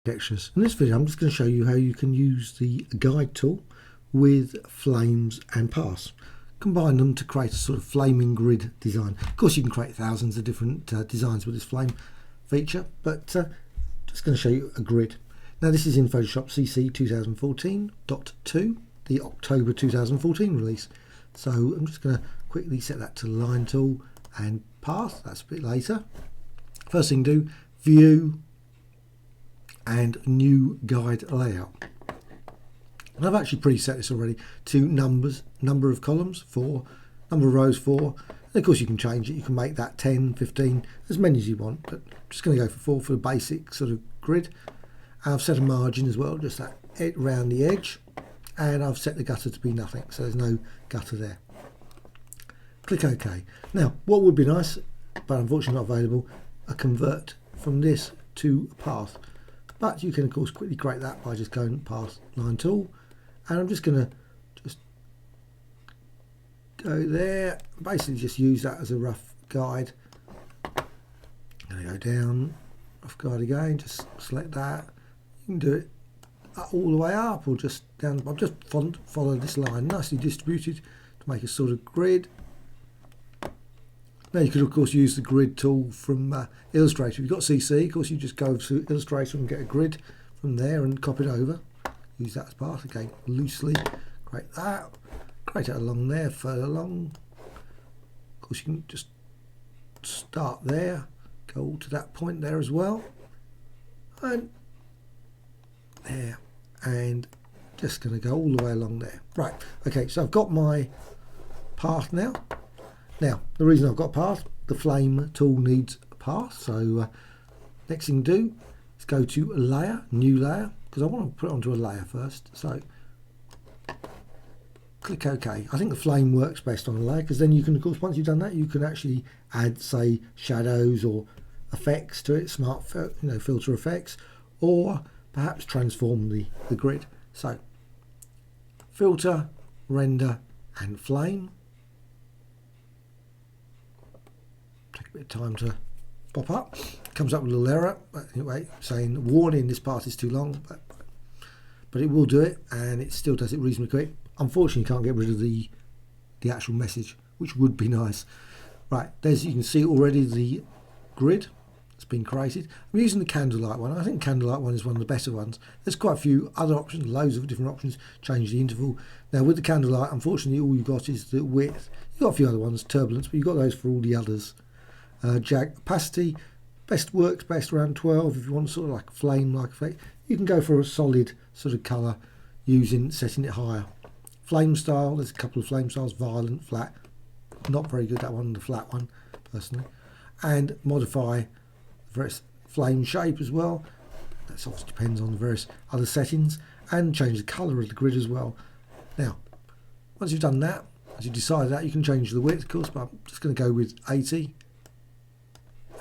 Extras. In this video I'm just going to show you how you can use the guide tool with flames and paths. Combine them to create a sort of flaming grid design. Of course you can create thousands of different designs with this flame feature, but just going to show you a grid. Now this is in Photoshop CC 2014.2, the October 2014 release. So I'm just going to quickly set that to line tool and path. That's a bit later. First thing to do, view and new guide layout. And I've actually preset this already to number of columns 4, number of rows 4, and of course you can change it. You can make that 10, 15, as many as you want, but I'm just going to go for 4 for the basic sort of grid. And I've set a margin as well, just that around the edge, and I've set the gutter to be nothing, so there's no gutter there. Click OK. Now what would be nice, but unfortunately not available, a convert from this to a path. But you can of course quickly create that by just going past line tool, and I'm just going to just go there, basically just use that as a rough guide. I'm going to go down, rough guide again, just select that. You can do it all the way up or just down. I'll just follow this line, nicely distributed to make a sort of grid. Now you could of course use the grid tool from Illustrator. If you've got CC, of course you just go to Illustrator and get a grid from there and copy it over. Use that as part. Okay, loosely create that. Create it along there, further along. Of course you can just start there, go all to that point there as well, and there, and just going to go all the way along there. Right. Okay, so I've got my path now. Now, the reason I've got a path, the flame tool needs a path. So next thing to do is go to layer, new layer, because I want to put it onto a layer first. So click OK. I think the flame works best on a layer, because then you can, of course, once you've done that, you can actually add, say, shadows or effects to it, smart filter effects, or perhaps transform the grid. So filter, render, and flame. Take a bit of time to pop up. Comes up with a little error, anyway, saying warning, this part is too long, but it will do it, and it still does it reasonably quick. Unfortunately, you can't get rid of the actual message, which would be nice. Right, there's, you can see already the grid that's been created. I'm using the candlelight one. I think candlelight one is one of the better ones. There's quite a few other options, loads of different options. Change the interval. Now with the candlelight, unfortunately, all you've got is the width. You've got a few other ones, turbulence, but you've got those for all the others. Jag opacity works best around 12. If you want sort of like a flame like effect, you can go for a solid sort of colour setting it higher. Flame style, there's a couple of flame styles, violent, flat, not very good that one, the flat one personally. And modify the various flame shape as well. That obviously depends on the various other settings, and change the colour of the grid as well. Now once you've done that, as you decide that, you can change the width of course, but I'm just going to go with 80.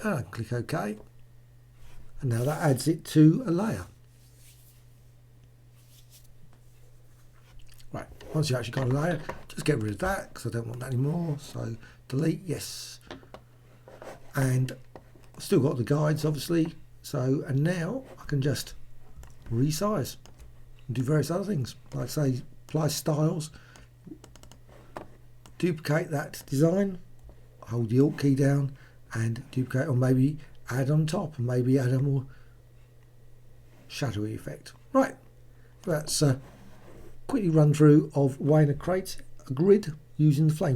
And click OK, and now that adds it to a layer. Right, once you've actually got a layer, just get rid of that because I don't want that anymore. So delete, yes, and I've still got the guides obviously. So, and now I can just resize and do various other things, like say apply styles, duplicate that design, hold the Alt key down and duplicate, or maybe add on top, and maybe add a more shadowy effect. Right, that's a quickly run through of Wayne creates a grid using the flame